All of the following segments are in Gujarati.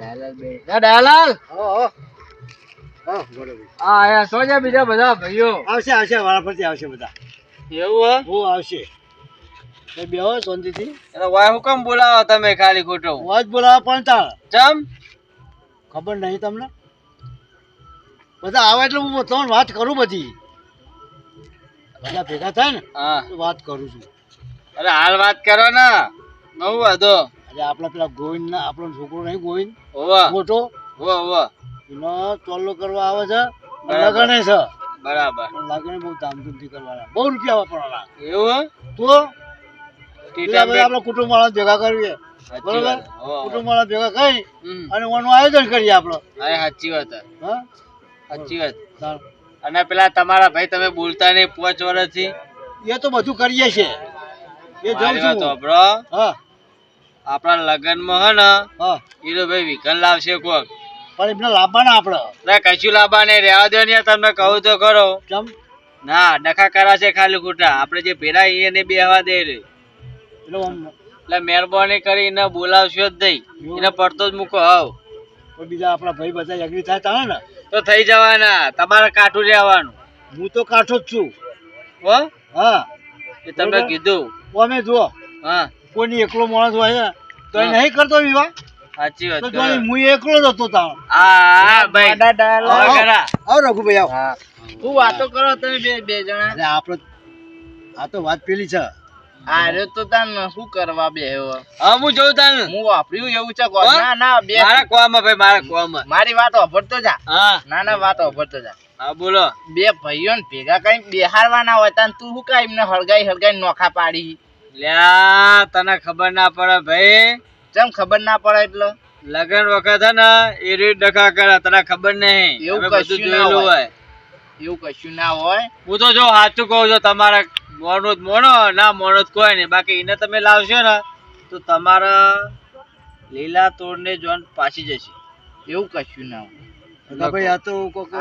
ડાયાલાલ આયા સોજા બીજા બધા ભાઈઓ આવશે વાળા પરથી આવશે બધા. એવું હું આવશે બેહો શાંતિથી. હે વાય હુકમ બોલાવો તમે ખાલી ખોટો વાત બોલાવા પણ તાર ચમ ખબર નહીં તમને? બધા આવે એટલે હું તમને વાત કરું બધી. બધા ભેગા થાય ને હા તો વાત કરું છું. અરે હાલ વાત કરો ને બહુ વાંધો. અરે આપણા પેલા ગોવિંદ ના આપણો છોકરો નહીં ગોવિંદ હોવા મોટો હોવા એનો ચોલ્લો કરવા આવે છે. બરાબર. લગન છે બરાબર પણ લગન બહુ ધામધૂમથી કરવાના, બહુ રૂપિયા વાપરવાના. એવું તો આપણા કુટુંબ વાળા ભેગા કરવી બરોબર. કુટુંબ વાળા ભેગા કરી અને ઓનું આયોજન કરીએ આપણે. સાચી વાત હા સાચી વાત. ચાલ. અને પેલા તમારા ભાઈ તમે બોલતા નહીં 5 વર્ષથી એ તો બધું કરીએ છે એ જઉં મારી વાત છું. સાંભળો. હા આપણા લગ્નમાં હે ને હા હીરો ભાઈ વિકલ લાવશે કોક. પણ એમને લાવવાના આપણે. અરે કશું લાવવા નહીં, રહેવા દો ને યાર, તમને કહું તો ખરો. કેમ? ના ડખા કરાશે ખાલી ખોટા. આપણે જે પેલા એને બેહવા દે રે એટલે મહેરબાની કરીને બોલાવશો જ નહીં, એને પડતો જ મૂકો. હાવ કોઈ બીજા આપણા ભાઈ બધા એગ્રી થાય તાણે ને તો થઈ જવાના. તમારે કાઠું રહેવાનું. હું તો કાઠો જ છું. હો હા એ તમને કીધું. અમે જુઓ હા કોઈની એકલો માણસ હોય તો એ નહીં કરતો વિવાહ. સાચી વાત. તો જોઈ હું એકલો જ હતો તાણ. હા ભાઈ આવો રઘુભાઈ આવો. શું વાતો કરો તમે બે જણા? અરે આપણે આ તો વાત પેલી છે. અરે તો તાન શું કરવા બે હા હું જોઉં તાન હું વાપર્યું એવું છે. ના ના બે મારા કોમાં ભાઈ મારા કોમાં મારી વાત વાપરતો જા. હા ના ના વાત વાપરતો જા. હા બોલો. બે ભાઈઓ ને ભેગા કઈ બેહારવાના હોય તાન તું શું કાઈ એમને હળગાઈ નોખા પાડી લ્યા? તને ખબર ના પડે ભાઈ? ચમ ખબર ના પડે? એટલે લગન વખત હે ને એ રીત ડખા કરે, તને ખબર નહીં? એવું કશું જોયેલું હોય. એવું કશું ના હોય. હું તો જો સાચું કહું છું, તમારે મોનો જ મોનો, ના મોનો જ કોઈ નહીં. બાકી એને તમે લાવશો ને તો તમારા લીલા તોડને જોન પાછી જશે. એવું કશું ના હોય ભાઈ. આ તો કોક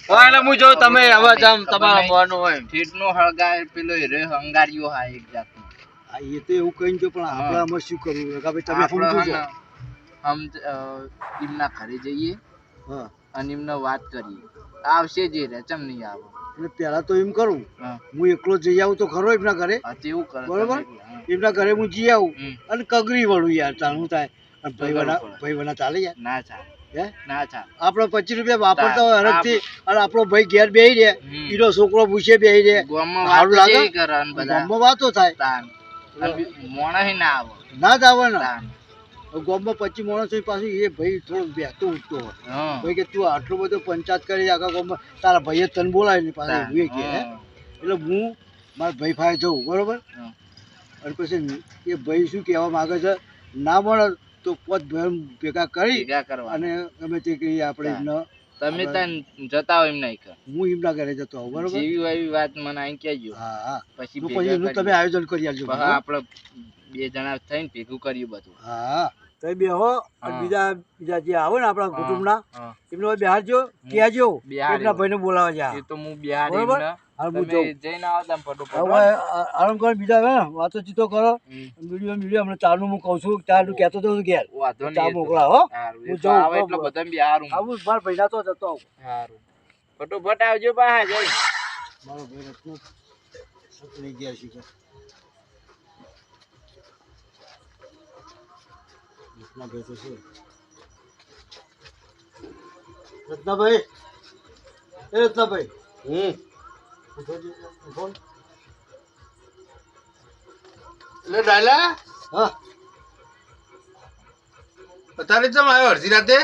એટલે હું જોઉં તમે હવે જમ તમારા મોનું હોય ફીટનો હળગાય પેલો રે હંગાર્યો હા એક જાતનો. એ તો એવું કહી દો પણ આપણે આમાં શું કરવું? ભાઈ તમે સમજો છો. એમના ઘરે જઈએ હા અને એમને વાત કરીએ. આવશે જે રે, ચમ નહીં આવે. એટલે પેલા તો એમ કરું, હું એકલો જઈ આવું તો ખરો એમના ઘરે. તેવું કરે બરોબર. એમના ઘરે હું જઈ આવું અને કગરી વળું યાર. તારું થાય ભાઈ વના ચાલે યાર? ના ચાલે. હે ના ચાલે. આપણે 25 રૂપિયા વાપરતા હોય હરખથી અને આપણો ભાઈ ઘેર બેહી રહે, ઈનો છોકરો પૂછે બેહી રહે, સારું લાગે. ગામમાં વાતો થાય, મોણા ના આવે. ના જ આવે ને. ગામમાં 25 માણસ હોય પાછું એ ભાઈ થોડો બેહતો ઉઠતો હોય. ભાઈ કે તું આટલો બધો પંચાયત કરી આખા ગામમાં, તારા ભાઈએ તને બોલાવી નહીં પાછું એ કે. એટલે હું મારા ભાઈ ફાય જઉં બરોબર. અને પછી એ ભાઈ શું કહેવા માંગે છે, ના મળે તો 5 ભાઈ ભેગા કરી અને ગમે તે કહીએ આપણે એમને. તમે જતા હોય એમના ઘરે, હું એમના ઘરે જતો હોઉં બરોબર. જેવી એવી વાત મને અહીં કહેજો. હા હા પછી એનું તમે આયોજન કરી આપજો. આપણે 2 જણા થઈને ભેગું કર્યું બધું. હા તમે બેહો અને બીજા જે આવે ને આપણા કુટુંબના એમને બેહારજો, કહેજો એમના ભાઈને બોલાવા જા. એ તો હું બિહાર બરોબર. જઈને આવતા ફટોફટ બીજા ને વાતો ચીતો કરો. વિડીયો હમણાં ચાલુ હું કહું છું, ચાલુ કહેતો હતો ઘેર ચા મોકલા. હો હું જાઉં એટલે બધા બિહાર આવું. મારા ભાઈ તો જતો આવું. સારું ફટોફટ આવજો. પાહા જઈ મારો ભાઈ રત્નો સપની ગયા છે. રત્નાભાઈ તો છે. રત્નાભાઈ, એ રત્નાભાઈ. એટલે ડાયલા હા અત્યારે ચમ આવ્યો અડધી રાતે?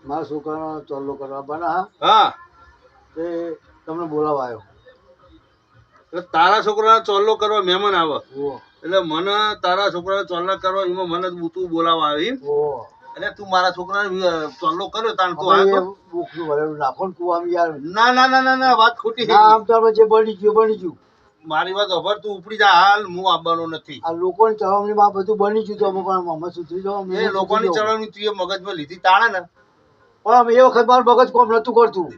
મારા છોકરાનો ચોલ્લો કરવા બના. હા તે તમને બોલાવા આવ્યો. એટલે તારા છોકરાનો ચોલ્લો કરવા મહેમાન આવે ઓ એટલે મને તારા છોકરાનો ચોલ્લો કરવા એમાં મને તું બોલાવા આવી. ઓ એટલે તું મારા છોકરાનો ચોલ્લો કર્યો તાણ તું આવ્યો. બુકનું ભરેલું નાખો ને તું આમ યાર. ના ના ના ના ના વાત ખોટી છે. આમ તો આપણે જે બની ગયું. મારી વાત ખબર, તું ઉપડી જા હાલ, હું આવવાનો નથી. આ લોકોની ચળવણીમાં બધું બની ગયું તો અમે પણ અમે સુધરી જાઓ. એ લોકોની ચળવણી તું એ મગજમાં લીધી તાણે ને. પણ અમે એ વખત મારું મગજ કોમ નતું કરતું.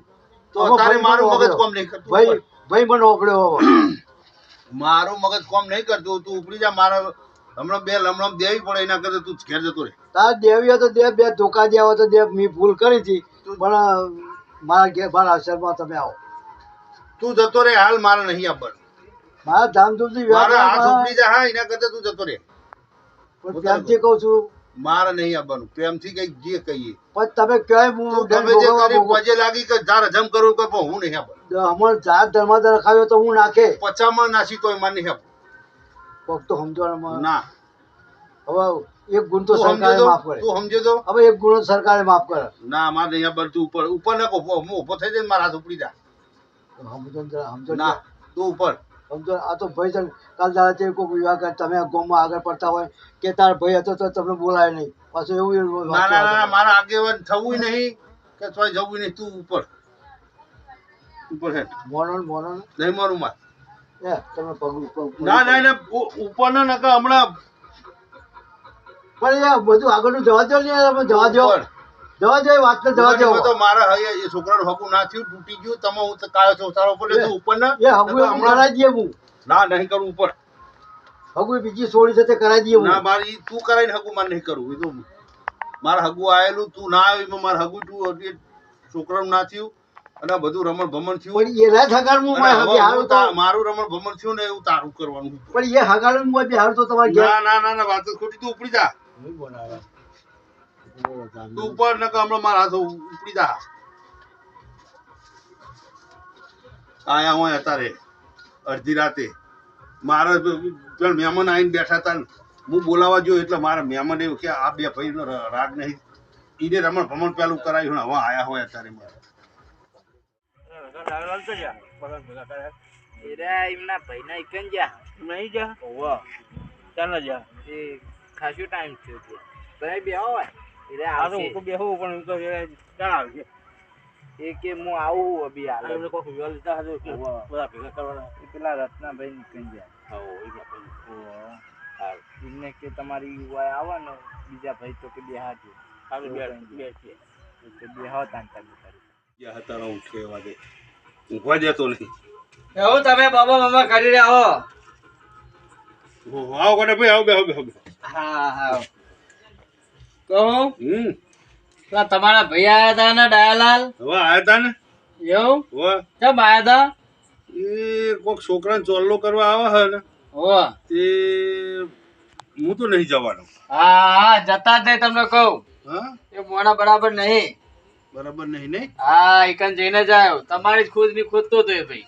તો તારે મારું મગજ કોમ નહીં કરતું. ભાઈ મને ઓપડ્યો. મારું મગજ કોમ નહીં કરતું. તું ઉપડી જા. મારા હમણાં બે લમણમ દેવી પડે એના કરતા તું ઘેર જતો રહે. તાર દેવી હોય તો દે, બે ધોકા દેવા હોય તો દે, મેં ભૂલ કરી હતી પણ મારા ઘેર મારા અસરમાં તમે આવો. તું જતો રહે હાલ, મારે નહીં આવવાનું. મારા ધામધૂમથી મારા હાથ વ્યવહાર ઉપડી જાય, હા એના કરતા તું જતો રહે. પ્રેમથી કહું છું. મારે નહીં આવવાનું, પ્રેમથી કઈ જે કહીએ. પણ તમે કહેવાય તું હું ગમે તે કરી પજે લાગી કે જાર હજમ કરું કે પણ હું નહીં આવવાનું. હમણાં જાત ધર્માદર રખાવ્યો તો હું નાખે પચામાં નાસી તોય મારે નહીં આવવાનું. કોક તો સમજવામાં ના હવે એક ગુણ તો તું સમજો સરકારે તો, માફ કરે. તું સમજો તો. હવે એક ગુણ સરકારે માફ કરે. ના મારે નહીં આવવાનું. તું ઉપર ઉપર નાખો, હું ઉભો થઈ જાય મારા હાથ ઉપડી જાય. સમજો ને જરા, સમજો ના ને. તું ઉપર. સમજો આ તો ભાઈ છે ને, કાલ દાડે કોઈ વિવાહ કરે તમે ગામમાં આગળ પડતા હોય કે તાર ભાઈ હતો તો તમને બોલાય નહીં પાછું એવું ના ના ના મારા આગેવાન થવું નહીં કે તોય જવું નહીં. તું ઉપર ઉપર હે મોનો મોનો નહીં મારું માર. તમે પગ ના ના ના ઉપર ના નકા હમણાં પણ યાર બધું આગળનું જવા દો ને યાર, જવા દો જવા દો, વાત તો જવા દો. તો મારા હૈયા એ છોકરાનું હકું ના થયું, તૂટી ગયું. તમે હું કાયો છો તારો ઉપર તું ઉપર ના એ હગું કરાવી દઈએ હું. ના નહીં કરું ઉપર. હગું બીજી સોળી સાથે કરાવી દઈએ હું. ના મારી તું કરાઈને હગું મારે નહીં કરવું. એ તો મારા હગું આયેલું તું ના આવ્યું મારે હગું તું છોકરાનું ના થયું અને બધું રમણ ભમણ થયું. પણ એ ના હગાડવું મારું રમણ ભમણ થયું ને એવું તારું કરવાનું. પણ એ હગાડવું હોય બિહાર તો તમારે ના ના ના ના વાત જ ખોટી. તું ઉપડી જા, તું ઉપર ન હમણાં મારા હાથ ઉપડી જા. આયા હોય અત્યારે અડધી રાતે મારા પેલા મહેમાન આવીને બેઠા હતા ને હું બોલાવા ગયો એટલે મારા મહેમાન એવું કે આ બે ભાઈનો રાગ નહીં, એને રમણ ભમણ પેલું કરાવ્યું ને હવે આયા હોય અત્યારે મારે. એમના ભાઈના એકન જ્યાં નહીં જા ઓવા ચાલ જા એ ખાસું ટાઈમ થયો છે ભાઈ બે હોય એટલે આવશે તો બેહું પણ તો ચાલ આવશે એ કે હું આવું અભી હાલ લોકો વિવાહ લીધા હતો બધા ભેગા કરવાના પેલા રત્નાભાઈ નીકળી ગયા હા એમને કે તમારી વાય આવો ને બીજા ભાઈ તો કે બે હાજર બે છે બે હાવ તાંતા ગયા હતા ઉઠે વાગે ઊંઘવા જતો નહીં. એવું તમે બાબા મામા કરી રહ્યા હો આવો કોને ભાઈ આવો બે બે. હા હા કહો પેલા તમારા ભાઈ આયા હતા ને ડાયાલાલ હવે આયા તા ને એવું હો કેમ આયા હતા એ કોક છોકરાને ચોલ્લો કરવા આવે હે ને હો તે હું તો નહીં જવાનો. હા હા જતા જ નહીં તમને કહું. હા એ મોણા બરાબર નહીં. બરાબર નહીં નહીં. હા એકન જઈને જ આવ્યો. તમારી જ ખુદ ની ખોદતો હતો એ ભાઈ.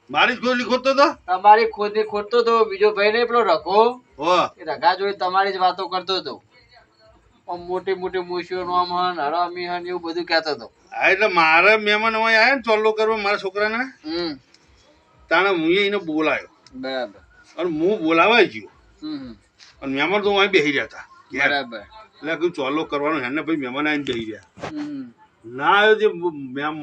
મારી જ કોઈ ખોદતો તો. તમારી ખુદ ની ખોદતો હતો. બીજો ભાઈ ને પેલો રઘો હો એ રઘા જોડે તમારી જ વાતો કરતો હતો. આમ મોટી મોટી મૂછીઓ નો આમ હન હરામી હન એવું બધું કહેતો હતો. હા એટલે મારા મહેમાન હોય આયા ને ચોલ્લો કરવા મારા છોકરાને તાણે હું એને બોલાયો બરાબર અને હું બોલાવા ગયો અને મહેમાન તો અહીં બેસી રહ્યા હતા બરાબર એટલે કઈ ચોલ્લો કરવાનો એને ભાઈ મહેમાન આવીને બેસી રહ્યા ના આવ્યો જે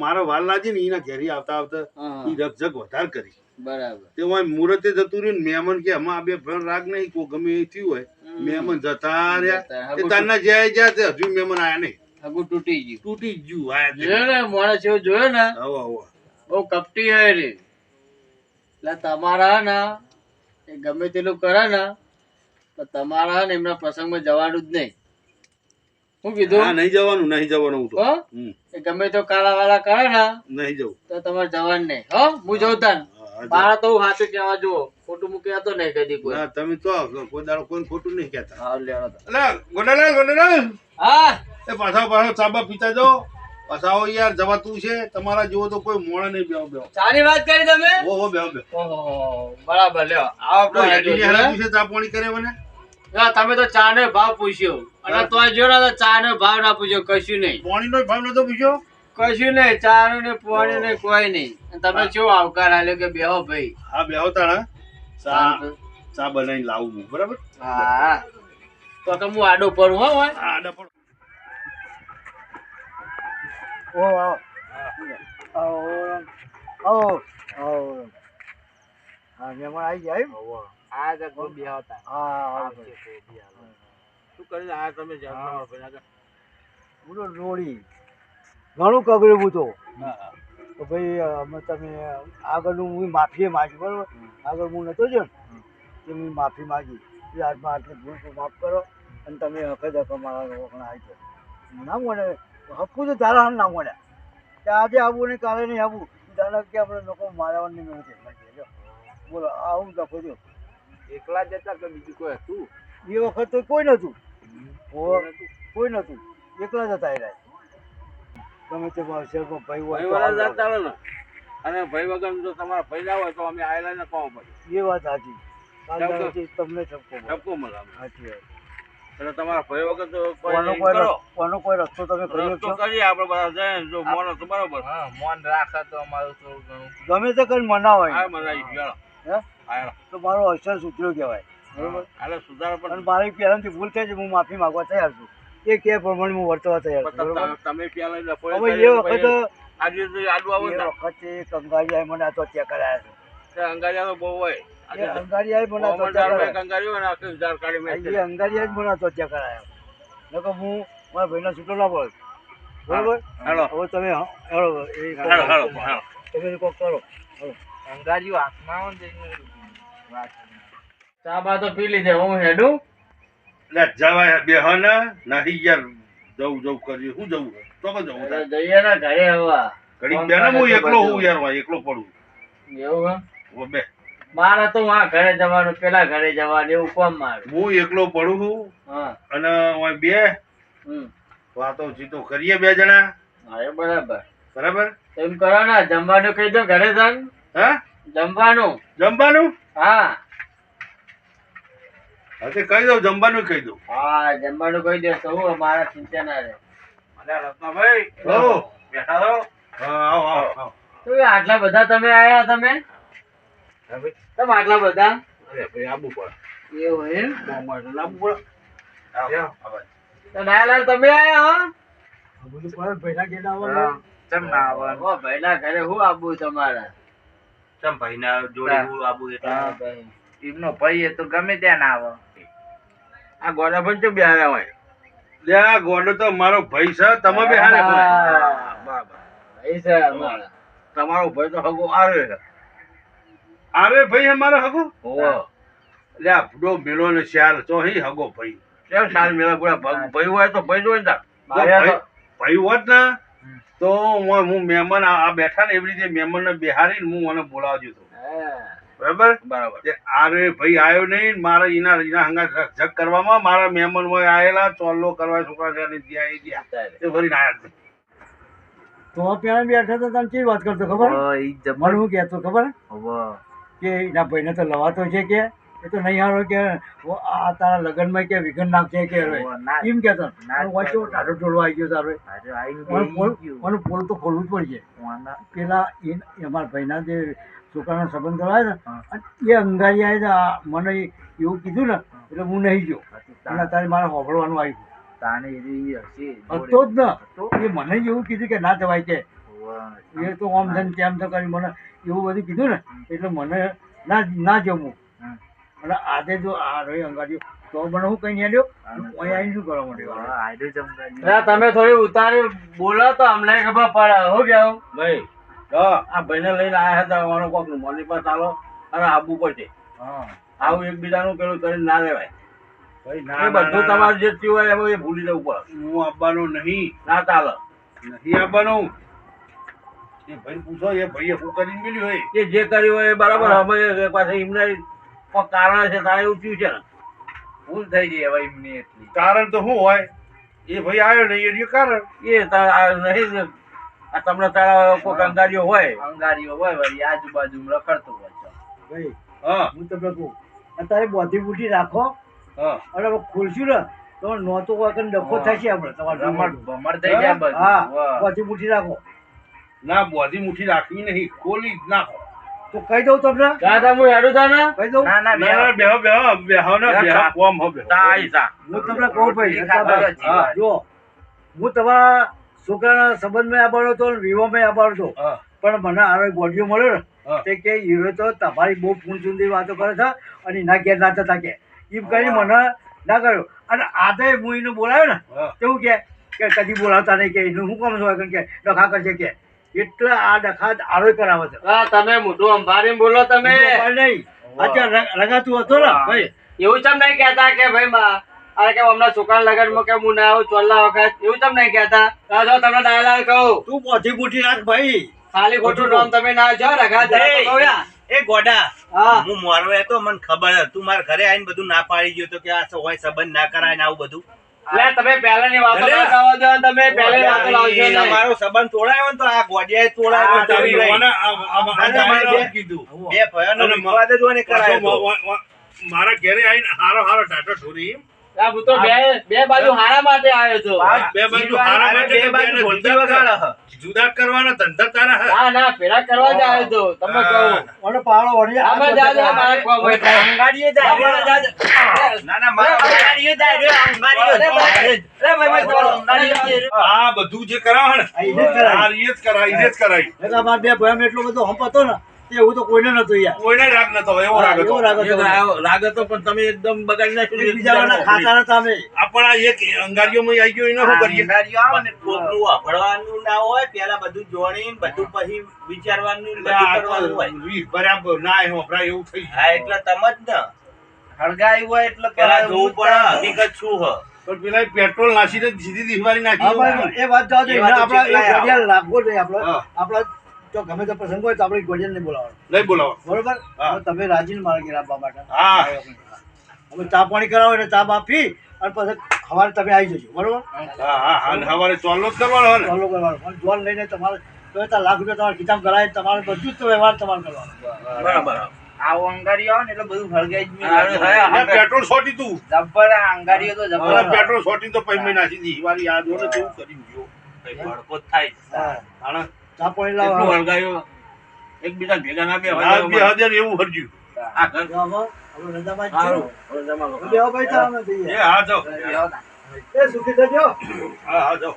મારા વાલ લાગી ને એના ઘેરી આવતા આવતા એ રકઝક વધારે કરી બરાબર તે હું મુહૂર્તે જતું રહ્યું ને મહેમાન કે આમાં આ બે ભણ રાગ નહીં કોઈ ગમે એ થયું હોય મહેમાન જતા રહ્યા તે તારના જ્યાં જ્યાં તે હજુ મહેમાન આયા નહીં. હગું તૂટી ગયું. તૂટી જ ગયું આયા જોયો ને માણસ એવો જોયો ને હવા હવા બહુ કપટી હોય રે એટલે તમારા ને એ ગમે તેટલું કરે ને તો તમારા ને એમના પ્રસંગમાં જવાનું જ નહીં. શું કીધું? નહીં જવાનું નહીં જવાનું હું તો એ ગમે તો કાલા વાલા કરે ને નહીં જવું તો તમારે જવાનું નહીં. હો હું જઉં તાન મારા તો હાથે કહેવા જુઓ ખોટું મૂકી હતો નહીં કદી કોઈ. ના તમે તો કોઈ દાડો કોઈ ખોટું નહીં કહેતા. હા લેવા તો એટલે ગોડાલાલ હા એ પાછા ચાબા પીતા જાઓ પાછા યાર જવાતું છે તમારા જેવો તો કોઈ મોડા નહીં બેહો બેહો. ચાની વાત કરી તમે? ઓહો બેહો બેહો. ઓહો બરાબર લ્યો આવો છે ચા પાણી કરે મને. તમે તો ચા નો ભાવ પૂછ્યો અને તો જો ને ચા નો ભાવ ના પૂછ્યો કશું નહીં. પાણી નો ભાવ નતો પૂછ્યો કશું નહીં ચા નો ને પાણી ને કોઈ નહીં. તમે કેવો આવકાર આલ્યો કે બેહો ભાઈ. હા બેહો તાણા ચા બનાવીને લાવું હું બરાબર. હા તો કે હું આડો પડું હો આડા પણ આવો આવો આવો આવો હા મહેમાન આવી ગયા આ તો કોઈ બેહો તા. હા શું કરી આ તમે જાવ હું તો રોડી ઘણું કગડ્યું હું તો ભાઈ અમે તમે આગળનું હું માફી માગી બરાબર આગળ હું નતો જો ને કે મેં માફી માગી આજમાં આટલી ભૂલ માફ કરો અને તમે હકે હકે મારા રોકણા આવી જાઓ ના મળે હકું તો તારા ના મળ્યા કે આજે આવું ને કાલે નહીં આવું જાણે કે આપણે લોકો મારવાની નથી બોલો આવું લખો છો એકલા જતા કે બીજું કોઈ હતું એ વખત તો કોઈ નહોતું કોઈ નહોતું એકલા જતા રહ્યા તમે તે શહેરમાં ભાઈ હોય ચાલો ને અને ભાઈ વગર જો તમારા ભાઈ ના હોય તો અમે આયેલા ને કહો પડે એ વાત સાચી તમને ઠપકો મળે સાચી વાત એટલે તમારા ભાઈ વગર તો કોનો કોઈ રસ્તો તમે કર્યો છો કરીએ આપણે બધા જાય જો મોન તો બરાબર હા મોન રાખે તો અમારું થોડું ઘણું ગમે તે કઈ મના હોય હા મનાઈ ગયો હે તો મારો અક્ષર સુધર્યો કહેવાય બરોબર હાલે સુધારો પણ મારી પહેલાંથી ભૂલ થઈ છે હું માફી માંગવા તૈયાર છું એ કે પ્રમાણે હું વર્તવા તૈયાર છું બરોબર તમે પહેલા હવે એ વખત આજે આડું આવો એ વખતે કંગારિયાએ મને આ તો ત્યાં કરાયા છે અંગારિયા તો બહુ હોય અંગારિયાએ મને આ તો ત્યાં અંગારિયો ને આખી હજાર કાઢી મેં એ અંગારિયાએ જ મને આ તો ત્યાં કરાયા નકર હું મારા ભાઈના છૂટો ના પડે બરોબર હવે તમે હેલો તમે કોક કરો અંગારિયો હાથમાં ચા બા તો પી લીધે હું હેડું એટલે જવાય બેહન નહીં યાર જવું કર્યું શું જવું તો કે જવું જઈએ ને ઘરે હવા ઘડી બેન હું એકલો હું યાર એકલો પડું એવું હે બે મારે તો આ ઘરે જવાનું પેલા ઘરે જવાનું એવું કોમ મારું હું એકલો પડું છું હા અને હું બે વાતો ચીતો કરીએ બે જણા હા બરાબર બરાબર એમ કરો ને જમવાનું કહી દો ઘરે જન હા જમવાનું હા હા તે કહી દઉં જમવાનું કહી દઉં હા જમવાનું કહી દે તો હું મારા ચિંતા ના રહે રત્નાભાઈ બેઠા રહો હા આવો તો આટલા બધા તમે આયા તમે આટલા બધા અરે ભાઈ આબુ પડે એવું એમ આબુ પડે નાયાલાલ તમે આયા હો બધું પર પૈસા કેડા આવવાનું ચમ ના આવવાનું ભાઈના ઘરે હું આબુ તમારા ચમ ભાઈના જોડે હું આબુ એટલે એમનો ભાઈ તો ગમે ત્યાં ના આવે આ ગોડા ભાઈ તો બેહાર્યા હોય લે આ ગોડો તો મારો ભાઈ છે તમે બેહારે બરાબર એ છે અમારા તમારો ભાઈ તો હગો આવે છે અરે ભાઈ અમારો હગો ઓહો લે આ ફૂડો મેલો ને શાલ તો હી હગો ભાઈ કેમ સાલ મેળા પૂરા ભાઈ હોય તો ભાઈ જોઈ ને ભાઈ હોત ને તો હું મહેમાન આ બેઠા ને એવી રીતે મહેમાન ને બેહારીને હું મને બોલાવજો તો બરાબર આરે ભાઈ આવ્યો નહીં મારે એના હંગા જગ કરવામાં મારા મહેમાન હોય આયેલા ચોલ્લો કરવા છોકરા એ ભરીને આયા તો પેલા બેઠા તો તને કેવી વાત કરતો ખબર મને હું કહેતો ખબર કે એના ભાઈને તો લવાતો છે કે એ તો નહીં હારો કે આ તારા લગ્નમાં કે વિઘન નાખશે કે એમ કેતો વાંચો ટાઢો ટોળો આવી ગયો તારો મને પોલ તો ખોલવું જ પડશે પેલા અમારા ભાઈના જે છોકરાનો સંબંધ કરાયો ને એ અંગારિયાએ મને એવું કીધું ને એટલે હું નહીં ગયો અને અત્યારે મારે હોભળવાનું આવ્યું હતો જ ને એ મને એવું કીધું કે ના જવાય કે એ તો આમ છે તેમ તો કરી મને એવું બધું કીધું ને એટલે મને ના જમવું અને આજે જો આ રહી અંગાડ્યો તો મને હું કઈ નહીં આવ્યો અહીં આવીને શું કરવા માંડ્યો તમે થોડી ઉતારી બોલો તો અમને ખબર પડે હો ગયા ભાઈ આ ભાઈને લઈને આયા હતા અમારો કોક મોની પાસે ચાલો અને આવવું પડશે આવું એકબીજાનું પેલું કરીને ના રહેવાય બધું તમારું જે થયું હોય એમાં એ ભૂલી જવું પડે હું આવવાનું નહીં ના ચાલે નહીં આવવાનું એ ભાઈ પૂછો એ ભાઈએ શું કરીને મળ્યું હોય એ જે કર્યું હોય એ બરાબર અમે પાછા એમને કોઈ કારણ છે તારે એવું થયું છે ને ભૂલ થઈ ગઈ હવે એમની એટલી કારણ તો શું હોય એ ભાઈ આવ્યો નહીં એ કારણ એ નહીં આ તમને તારા કોઈ અંગારીઓ હોય વળી આજુબાજુ રખડતું હોય છે ભાઈ હા હું તમને કહું અત્યારે બોધી બુટી રાખો અને ખોલશું ને તો નહોતો કોઈ ડખો થશે આપણે ભમર થઈ જાય બધું હા બોધી બુટી રાખો ના બોધી મુઠ્ઠી રાખવી નહીં ખોલી જ નાખો તો કહી દઉં તમને દાદા હું હેડું તા ને કહી દઉં ના બેહો ને કોમ હવે હું તમને કહું ભાઈ જો હું તમારા છોકરાના સંબંધમાં આબાડો હતો વિવાહમાં આબાડો હતો પણ મને આ ગોળીઓ મળ્યો ને તે કે હીરો તો તમારી બહુ ફૂલ સુંદર વાતો કરે છે અને ના ઘેર ના જતા કે એમ કરીને મને ના કર્યો અને આજે હું એને બોલાવ્યો ને કેવું કે કદી બોલાવતા નહીં કે એનું શું કામ હોય કે ડખા કરશે કે એટલે આ ડખા આરોય કરાવે છે તમે મોટું અંબારી બોલો તમે નહીં અત્યારે રગાતું હતો ને ભાઈ એવું ચમ નહીં કહેતા કે ભાઈ અરે કે હમણાં છોકરાના લગનમાં કે હું ના આવું ચોલ્લા વખત એવું ચમ નહીં કહેતા જો તમને ડાયલોગ કહું તું પોથી બુટી રાખ ભાઈ ખાલી ખોટું નામ તમે ના જો રખા જરા તો કહો યાર. એ ગોડા હા હું મોરવે તો મને ખબર હતી. તું મારા ઘરે આવીને બધું ના પાડી ગયો તો કે આ હોય સંબંધ ના કરાય ને આવું બધું. એટલે તમે પહેલાની વાતો ના કરવા દો ને તમે પહેલાની વાતો લાવજો ને. તમારો સંબંધ તોડાયો ને તો આ ગોડિયાએ તોડાયો આ તોડી લઈ. આ કીધું બે ભયોનો વિવાદ જ હોય ને કરાયો તો. મારા ઘરે આવીને હારો ટાટો ઠોરી આ હું તો બે બાજુ હારા માટે આવ્યો છો. બે બાજુ હારા માટે બે બાજુ ઢોલકી વગાડે. જુદા કરવાના ધંધા તારા હે. ના ના પેલા કરવા જ આવ્યો છો તમે કહો. મને પાડો વળી આમાં જાજો મારા કોમ હોય એટલે. અંગાડીએ જાય. આમાં જાજો. ના ના મારા અંગાડીએ જાય રે અંગાડીએ જાય. અરે ભાઈ તમારો અંગાડી છે. આ બધું જે કરાવે ને આ ઈ જ કરાય. આ ઈ જ કરાય ઈ જ કરાય એટલે અમારા બે ભાઈઓમાં એટલો બધો હંપ હતો ને તે એવું તો કોઈને નતું યાર. કોઈને રાગ નતો એવો રાગ હતો એવો રાગ હતો. લાગતો પણ તમે એકદમ બગાડી નાખ્યું. એકબીજાના ખાતા નતા અમે. આપણ આ એક અંગારીઓમાં આવી ગયો એને શું કરીએ અંગાડીઓ આવે ને કોકનું વાપરવાનું ના હોય પેલા બધું જોડીને બધું પછી વિચારવાનું ને બધું કરવાનું હોય. બરાબર ના એ વપરાય એવું થઈ હા એટલે તમે જ ને હળગાઈ હોય એટલે પેલા જોવું પડે હકીકત શું હ. પણ પેલા પેટ્રોલ નાખીને સીધી દિવાળી નાખી હા ભાઈ, એ વાત જાઓ તો એ એના વાત આપણા કેટલાય એ ઘડિયાળ રાખવો જોઈએ આપણે. હા. આપણા જો ગમે તે પ્રસંગ હોય તો આપણે ઘડિયાળને બોલાવવાનું. લઈ બોલાવો બરોબર? હા. હવે તમે રાજીને મારા ઘેર આવવા માટે. હા. હવે ચા પાણી કરાવો એટલે ચા બા પી અને પછી સવારે તમે આવી જજો. બરોબર? હા હા હા સવારે ચોલ્લો જ કરવાનો ને ચાલો કરવાનું. પણ જોન લઈને તમારે તો તાર લાખ રૂપિયા તમારે ખિસ્સામાં કરાય તમારે બધું જ તો વ્યવહાર તમારે કરવાનો. બરાબર. આવો અંગાડીઓ આવે ને એટલે બધું હળગાઈ જ હા, હા, આ પેટ્રોલ છોટી તું જબ્બર આ અંગાડીઓ તો અરે જબ્બર. પેટ્રોલ છોટી તો પૈ નાખી દી વારી યાદ હોય કેવું કરી ગયો કઈ ભડકો જ થાય. હા. હાણા ચા પાણી એટલું લાવો. હળગાયું એકબીજા ભેગા ના બે આ બે હજાર એવું હરજ્યું આ ઘર જો આમાં આપણે રજામાં જ સારું. છીએ. હવે જમા કરો. બેહો ભાઈ ચા અમે એ જઈએ. હા જાઓ એ સુખી થજો. હા હા જાઓ